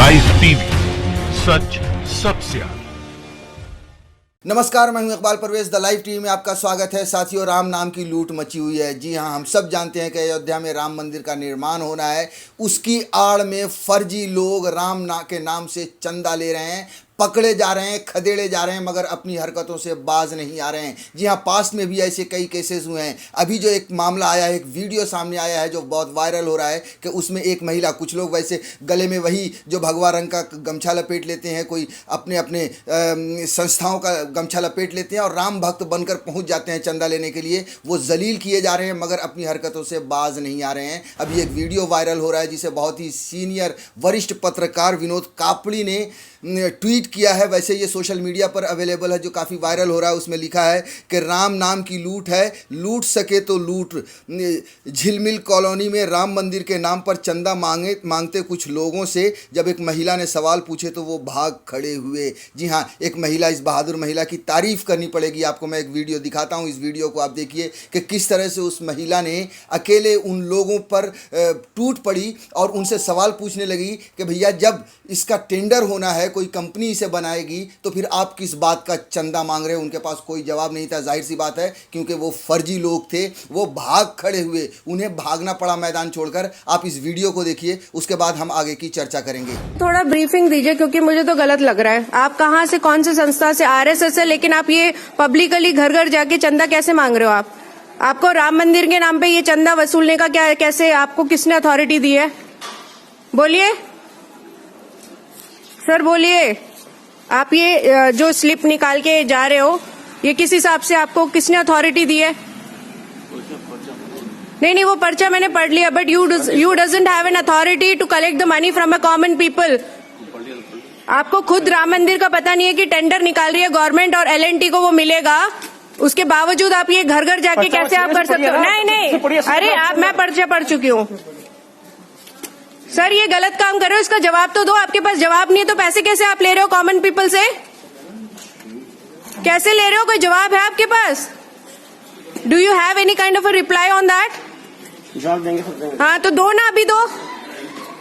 Live TV, सच सबसे आगे। नमस्कार, मैं हूं Iqbal Parvez. The live TV में आपका स्वागत है। साथियों, राम नाम की लूट मची हुई है। जी हां, हम सब जानते हैं कि अयोध्या में राम मंदिर का निर्माण होना है। उसकी आड़ में फर्जी लोग राम के नाम से चंदा ले रहे हैं, पकड़े जा रहे हैं, खदेड़े जा रहे हैं, मगर अपनी हरकतों से बाज नहीं आ रहे हैं। जी हाँ, पास्ट में भी ऐसे कई केसेस हुए हैं। अभी जो एक मामला आया है, एक वीडियो सामने आया है जो बहुत वायरल हो रहा है कि उसमें एक महिला, कुछ लोग वैसे गले में वही जो भगवा रंग का गमछा लपेट लेते हैं, कोई अपने अपने संस्थाओं का गमछा लपेट लेते हैं और राम भक्त बनकर पहुंच जाते हैं चंदा लेने के लिए। वो जलील किए जा रहे हैं मगर अपनी हरकतों से बाज नहीं आ रहे हैं। अभी एक वीडियो वायरल हो रहा है जिसे बहुत ही सीनियर वरिष्ठ पत्रकार विनोद कापड़ी ने ट्वीट किया है। वैसे ये सोशल मीडिया पर अवेलेबल है, जो काफ़ी वायरल हो रहा है। उसमें लिखा है कि राम नाम की लूट है, लूट सके तो लूट। झिलमिल कॉलोनी में राम मंदिर के नाम पर चंदा मांगते कुछ लोगों से जब एक महिला ने सवाल पूछे तो वो भाग खड़े हुए। जी हाँ, एक महिला, इस बहादुर महिला की तारीफ करनी पड़ेगी। आपको मैं एक वीडियो दिखाता हूँ। इस वीडियो को आप देखिए कि किस तरह से उस महिला ने अकेले उन लोगों पर टूट पड़ी और उनसे सवाल पूछने लगी कि भैया, जब इसका टेंडर होना है, कोई कंपनी इसे बनाएगी, तो फिर आप किस बात का चंदा मांग रहे हो। उनके पास कोई जवाब नहीं था। जाहिर सी बात है, क्योंकि वो फर्जी लोग थे। वो भाग खड़े हुए, उन्हें भागना पड़ा मैदान छोड़कर। आप इस वीडियो को देखिए, उसके बाद हम आगे की चर्चा करेंगे। थोड़ा ब्रीफिंग दीजिए, क्योंकि मुझे तो गलत लग रहा है। आप कहाँ से, कौन सी संस्था से? आरएसएस है, लेकिन आप ये पब्लिकली घर घर जाके चंदा कैसे मांग रहे हो? आपको राम मंदिर के नाम पे ये चंदा वसूलने का क्या, कैसे, आपको किसने अथॉरिटी दी है? बोलिए सर, बोलिए। आप ये जो स्लिप निकाल के जा रहे हो, ये किस हिसाब से, आपको किसने अथॉरिटी दी है? नहीं, वो पर्चा मैंने पढ़ लिया, but you doesn't have an authority to collect the money from a common people. आपको खुद राम मंदिर का पता नहीं है कि टेंडर निकाल रही है गवर्नमेंट और एलएनटी को वो मिलेगा। उसके बावजूद आप ये घर घर जाके कैसे आप कर सकते हो? नहीं, अरे मैं पर्चा पढ़ चुकी हूँ सर। ये गलत काम कर रहे हो, इसका जवाब तो दो। आपके पास जवाब नहीं है तो पैसे कैसे आप ले रहे हो कॉमन पीपल से? कैसे ले रहे हो? कोई जवाब है आपके पास? Do you have any kind of a reply on that? जवाब देंगे। हाँ, तो दो ना, अभी दो।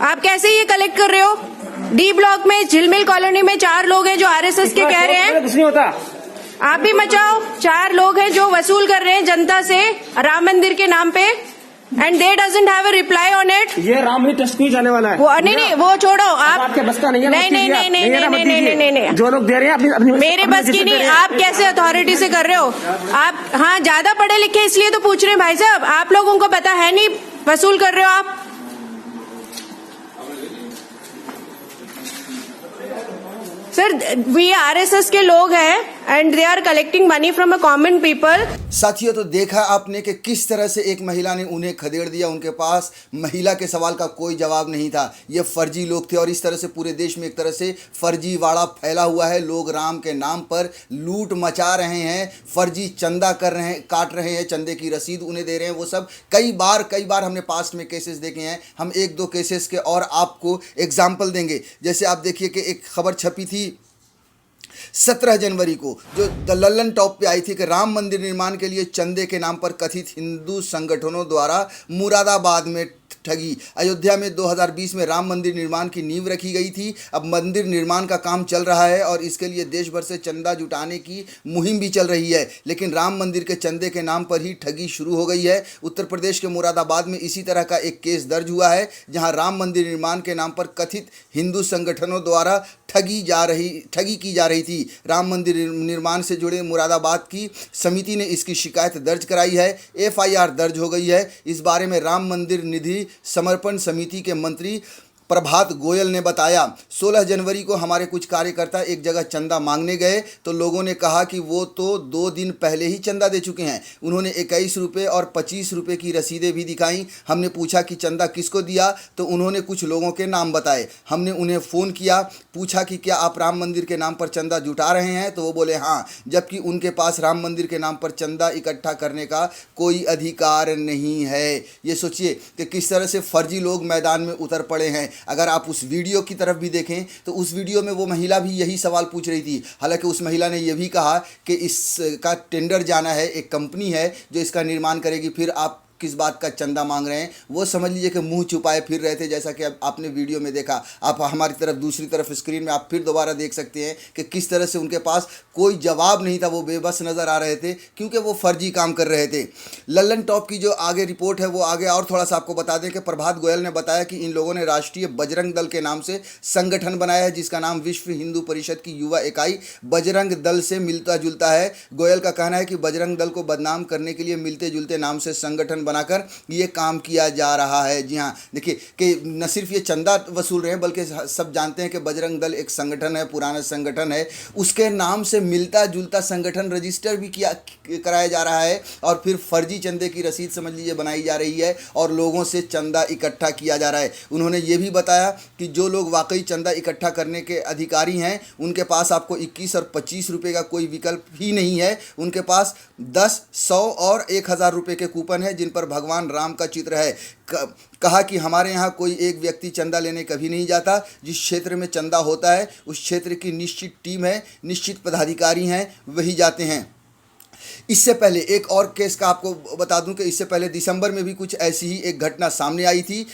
आप कैसे ये कलेक्ट कर रहे हो? डी ब्लॉक में झिलमिल कॉलोनी में 4 लोग हैं जो आरएसएस के कह रहे हैं। कुछ नहीं होता। आप भी मचाओ। 4 लोग हैं जो वसूल कर रहे हैं जनता से राम मंदिर के नाम पे, and they doesn't have a reply on it. ये राम ही ट्रस्ट में जाने वाला है। वो नहीं, वो छोड़ो। आप आपके बस का नहीं है। नहीं, जो लोग दे रहे हैं अपनी मेरे बस की नहीं। आप कैसे अथॉरिटी से कर रहे हो? आप हाँ, ज्यादा पढ़े लिखे इसलिए तो पूछ रहे हैं भाई साहब। आप लोगों को पता है नहीं, वसूल कर रहे हो आप। सर, वी आरएसएस के लोग हैं and they are collecting money from a common people. साथियों, तो देखा आपने कि किस तरह से एक महिला ने उन्हें खदेड़ दिया। उनके पास महिला के सवाल का कोई जवाब नहीं था। ये फर्जी लोग थे और इस तरह से पूरे देश में एक तरह से फर्जीवाड़ा फैला हुआ है। लोग राम के नाम पर लूट मचा रहे हैं, फर्जी चंदा कर रहे हैं, काट रहे हैं, चंदे की रसीद उन्हें दे रहे हैं। वो सब कई बार हमने पास्ट में केसेस देखे हैं। हम 1-2 केसेस के और आपको एग्जाम्पल देंगे। जैसे आप देखिए कि एक खबर छपी थी 17 जनवरी को, जो द लल्लन टॉप पे आई थी कि राम मंदिर निर्माण के लिए चंदे के नाम पर कथित हिंदू संगठनों द्वारा मुरादाबाद में ठगी। अयोध्या में 2020 में राम मंदिर निर्माण की नींव रखी गई थी। अब मंदिर निर्माण का काम चल रहा है और इसके लिए देश भर से चंदा जुटाने की मुहिम भी चल रही है, लेकिन राम मंदिर के चंदे के नाम पर ही ठगी शुरू हो गई है। उत्तर प्रदेश के मुरादाबाद में इसी तरह का एक केस दर्ज हुआ है, जहां राम मंदिर निर्माण के नाम पर कथित हिंदू संगठनों द्वारा ठगी की जा रही थी। राम मंदिर निर्माण से जुड़े मुरादाबाद की समिति ने इसकी शिकायत दर्ज कराई है। एफआईआर दर्ज हो गई है। इस बारे में राम मंदिर निधि समर्पण समिति के मंत्री प्रभात गोयल ने बताया, 16 जनवरी को हमारे कुछ कार्यकर्ता एक जगह चंदा मांगने गए तो लोगों ने कहा कि वो तो 2 दिन पहले ही चंदा दे चुके हैं। उन्होंने 21 रुपये और 25 रुपये की रसीदें भी दिखाई। हमने पूछा कि चंदा किसको दिया तो उन्होंने कुछ लोगों के नाम बताए। हमने उन्हें फ़ोन किया, पूछा कि क्या आप राम मंदिर के नाम पर चंदा जुटा रहे हैं, तो वो बोले हाँ, जबकि उनके पास राम मंदिर के नाम पर चंदा इकट्ठा करने का कोई अधिकार नहीं है। ये सोचिए कि किस तरह से फर्जी लोग मैदान में उतर पड़े हैं। अगर आप उस वीडियो की तरफ भी देखें तो उस वीडियो में वो महिला भी यही सवाल पूछ रही थी। हालांकि उस महिला ने यह भी कहा कि इसका टेंडर जाना है, एक कंपनी है जो इसका निर्माण करेगी, फिर आप किस बात का चंदा मांग रहे हैं, वो समझ लीजिए कि मुंह छुपाए फिर रहे थे। जैसा कि अब आपने वीडियो में देखा, आप हमारी तरफ दूसरी तरफ स्क्रीन में आप फिर दोबारा देख सकते हैं कि किस तरह से उनके पास कोई जवाब नहीं था, वो बेबस नज़र आ रहे थे क्योंकि वो फर्जी काम कर रहे थे। लल्लन टॉप की जो आगे रिपोर्ट है वो आगे और थोड़ा सा आपको बता दें कि प्रभात गोयल ने बताया कि इन लोगों ने राष्ट्रीय बजरंग दल के नाम से संगठन बनाया है, जिसका नाम विश्व हिंदू परिषद की युवा इकाई बजरंग दल से मिलता जुलता है। गोयल का कहना है कि बजरंग दल को बदनाम करने के लिए मिलते जुलते नाम से संगठन बनाकर ये काम किया जा रहा है। जी हाँ, देखिए कि न सिर्फ ये चंदा वसूल रहे हैं बल्कि सब जानते हैं कि बजरंग दल एक संगठन है, पुराना संगठन है, उसके नाम से मिलता जुलता संगठन रजिस्टर भी कराया जा रहा है और फिर फर्जी चंदे की रसीद समझ लीजिए बनाई जा रही है और लोगों से चंदा इकट्ठा किया जा रहा है। उन्होंने ये भी बताया कि जो लोग वाकई चंदा इकट्ठा करने के अधिकारी हैं उनके पास आपको 21 और 25 रुपये का कोई विकल्प ही नहीं है। उनके पास 10, 100 और 1000 रुपये के कूपन है जिन पर भगवान राम का चित्र है। कहा कि हमारे यहाँ कोई एक व्यक्ति चंदा लेने कभी नहीं जाता। जिस क्षेत्र में चंदा होता है उस क्षेत्र की निश्चित टीम है, निश्चित पदाधिकारी हैं, वही जाते हैं। इससे पहले एक और केस का आपको बता दूं कि इससे पहले दिसंबर में भी कुछ ऐसी ही एक घटना सामने आई थी।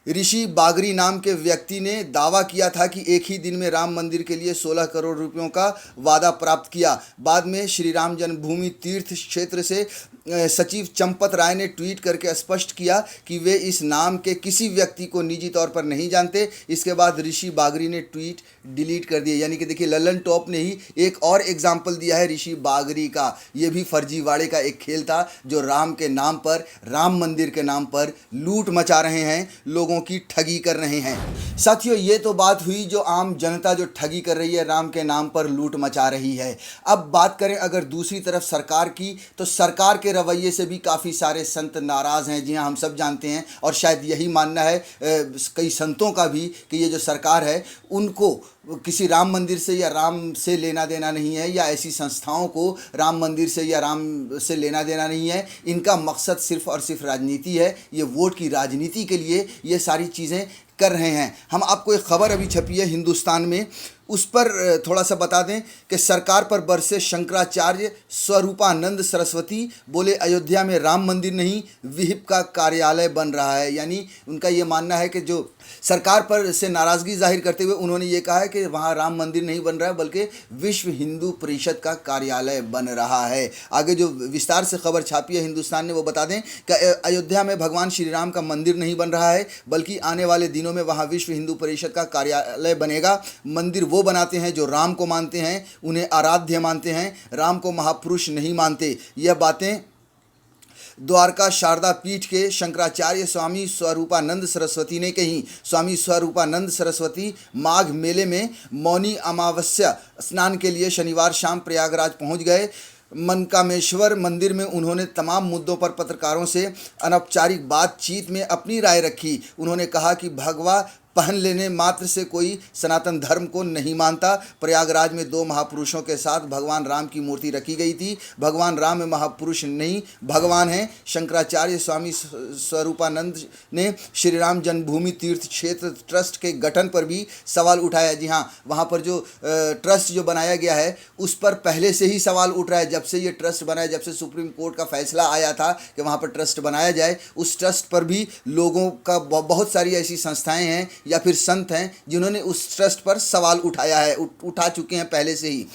ऋषि बागरी नाम के व्यक्ति ने दावा किया था कि एक ही दिन में राम मंदिर के लिए 16 करोड़ रुपयों का वादा प्राप्त किया। बाद में श्री राम जन्मभूमि तीर्थ क्षेत्र से सचिव चंपत राय ने ट्वीट करके स्पष्ट किया कि वे इस नाम के किसी व्यक्ति को निजी तौर पर नहीं जानते। इसके बाद ऋषि बागरी ने ट्वीट डिलीट कर दिए। यानी कि देखिए लल्लन टॉप ने ही एक और एग्जाम्पल दिया है ऋषि बागरी का। ये भी फर्जीवाड़े का एक खेल था जो राम के नाम पर, राम मंदिर के नाम पर लूट मचा रहे हैं, लोगों की ठगी कर रहे हैं। साथियों, ये तो बात हुई जो आम जनता जो ठगी कर रही है, राम के नाम पर लूट मचा रही है। अब बात करें अगर दूसरी तरफ सरकार की, तो सरकार के रवैये से भी काफ़ी सारे संत नाराज़ हैं। जी हाँ, हम सब जानते हैं और शायद यही मानना है कई संतों का भी कि ये जो सरकार है उनको किसी राम मंदिर से या राम से लेना देना नहीं है, या ऐसी संस्थाओं को राम मंदिर से या राम से लेना देना नहीं है। इनका मकसद सिर्फ और सिर्फ राजनीति है। ये वोट की राजनीति के लिए ये सारी चीज़ें कर रहे हैं। हम आपको एक खबर अभी छपी है हिंदुस्तान में, उस पर थोड़ा सा बता दें कि सरकार पर बरसे शंकराचार्य। स्वरूपानंद सरस्वती बोले अयोध्या में राम मंदिर नहीं, विहिप का कार्यालय बन रहा है। यानी उनका ये मानना है कि जो सरकार पर से नाराज़गी जाहिर करते हुए उन्होंने ये कहा है कि वहाँ राम मंदिर नहीं बन रहा है बल्कि विश्व हिंदू परिषद का कार्यालय बन रहा है। आगे जो विस्तार से खबर छापी है हिंदुस्तान ने वो बता दें कि अयोध्या में भगवान श्री राम का मंदिर नहीं बन रहा है बल्कि आने वाले दिनों में वहाँ विश्व हिंदू परिषद का कार्यालय बनेगा। मंदिर वो बनाते हैं जो राम को मानते हैं, उन्हें आराध्य मानते हैं, राम को महापुरुष नहीं मानते। यह बातें द्वारका शारदा पीठ के शंकराचार्य स्वामी स्वरूपानंद सरस्वती ने कही। स्वामी स्वरूपानंद सरस्वती माघ मेले में मौनी अमावस्या स्नान के लिए शनिवार शाम प्रयागराज पहुंच गए। मनकामेश्वर मंदिर में उन्होंने तमाम मुद्दों पर पत्रकारों से अनौपचारिक बातचीत में अपनी राय रखी। उन्होंने कहा कि भगवा पहन लेने मात्र से कोई सनातन धर्म को नहीं मानता। प्रयागराज में 2 महापुरुषों के साथ भगवान राम की मूर्ति रखी गई थी। भगवान राम में महापुरुष नहीं, भगवान हैं। शंकराचार्य स्वामी स्वरूपानंद ने श्री राम जन्मभूमि तीर्थ क्षेत्र ट्रस्ट के गठन पर भी सवाल उठाया। जी हाँ, वहाँ पर जो ट्रस्ट जो बनाया गया है उस पर पहले से ही सवाल उठ रहा है। जब से ये ट्रस्ट बनाया, जब से सुप्रीम कोर्ट का फैसला आया था कि वहाँ पर ट्रस्ट बनाया जाए, उस ट्रस्ट पर भी लोगों का बहुत सारी ऐसी संस्थाएँ हैं या फिर संत हैं जिन्होंने उस ट्रस्ट पर सवाल उठाया है, उठा चुके हैं पहले से ही।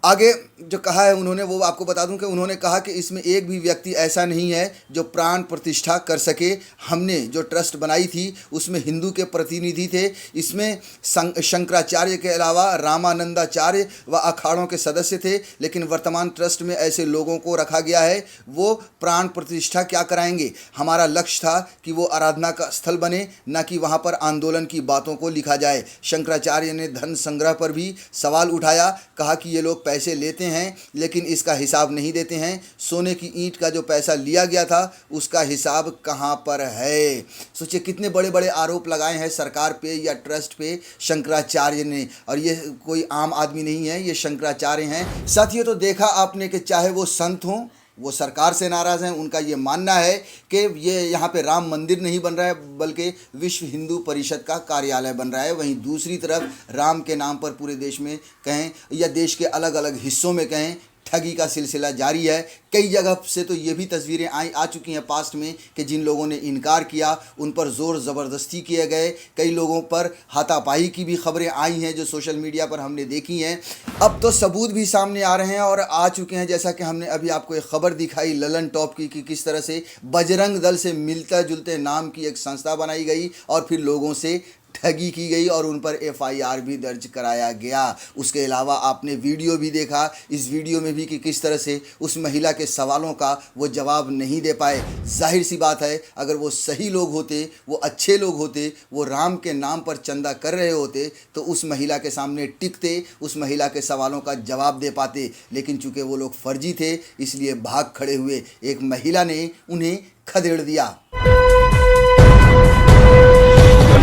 आगे जो कहा है उन्होंने वो आपको बता दूं कि उन्होंने कहा कि इसमें एक भी व्यक्ति ऐसा नहीं है जो प्राण प्रतिष्ठा कर सके। हमने जो ट्रस्ट बनाई थी उसमें हिंदू के प्रतिनिधि थे। इसमें शंकराचार्य के अलावा रामानंदाचार्य व अखाड़ों के सदस्य थे, लेकिन वर्तमान ट्रस्ट में ऐसे लोगों को रखा गया है वो प्राण प्रतिष्ठा क्या कराएंगे। हमारा लक्ष्य था कि वो आराधना का स्थल बने, न कि वहाँ पर आंदोलन की बातों को लिखा जाए। शंकराचार्य ने धन संग्रह पर भी सवाल उठाया। कहा कि ये लोग पैसे लेते हैं लेकिन इसका हिसाब नहीं देते हैं। सोने की ईंट का जो पैसा लिया गया था उसका हिसाब कहाँ पर है। सोचिए कितने बड़े बड़े आरोप लगाए हैं सरकार पे या ट्रस्ट पे शंकराचार्य ने, और ये कोई आम आदमी नहीं है, ये शंकराचार्य हैं। साथियों, तो देखा आपने कि चाहे वो संत हों, वो सरकार से नाराज़ हैं। उनका ये मानना है कि ये यहाँ पे राम मंदिर नहीं बन रहा है बल्कि विश्व हिंदू परिषद का कार्यालय बन रहा है। वहीं दूसरी तरफ राम के नाम पर पूरे देश में कहें या देश के अलग अलग हिस्सों में कहें ठगी का सिलसिला जारी है। कई जगह से तो ये भी तस्वीरें आ चुकी हैं पास्ट में कि जिन लोगों ने इनकार किया उन पर ज़ोर ज़बरदस्ती किए गए। कई लोगों पर हाथापाई की भी खबरें आई हैं जो सोशल मीडिया पर हमने देखी हैं। अब तो सबूत भी सामने आ रहे हैं और आ चुके हैं, जैसा कि हमने अभी आपको एक खबर दिखाई ललन टॉप की कि किस तरह से बजरंग दल से मिलता जुलते नाम की एक संस्था बनाई गई और फिर लोगों से ठगी की गई और उन पर FIR भी दर्ज कराया गया। उसके अलावा आपने वीडियो भी देखा, इस वीडियो में भी कि किस तरह से उस महिला के सवालों का वो जवाब नहीं दे पाए। जाहिर सी बात है, अगर वो सही लोग होते, वो अच्छे लोग होते, वो राम के नाम पर चंदा कर रहे होते तो उस महिला के सामने टिकते, उस महिला के सवालों का जवाब दे पाते। लेकिन चूँकि वो लोग फर्जी थे इसलिए भाग खड़े हुए। एक महिला ने उन्हें खदेड़ दिया।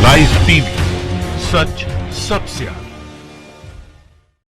लाइव टीवी, सच सबसे आगे।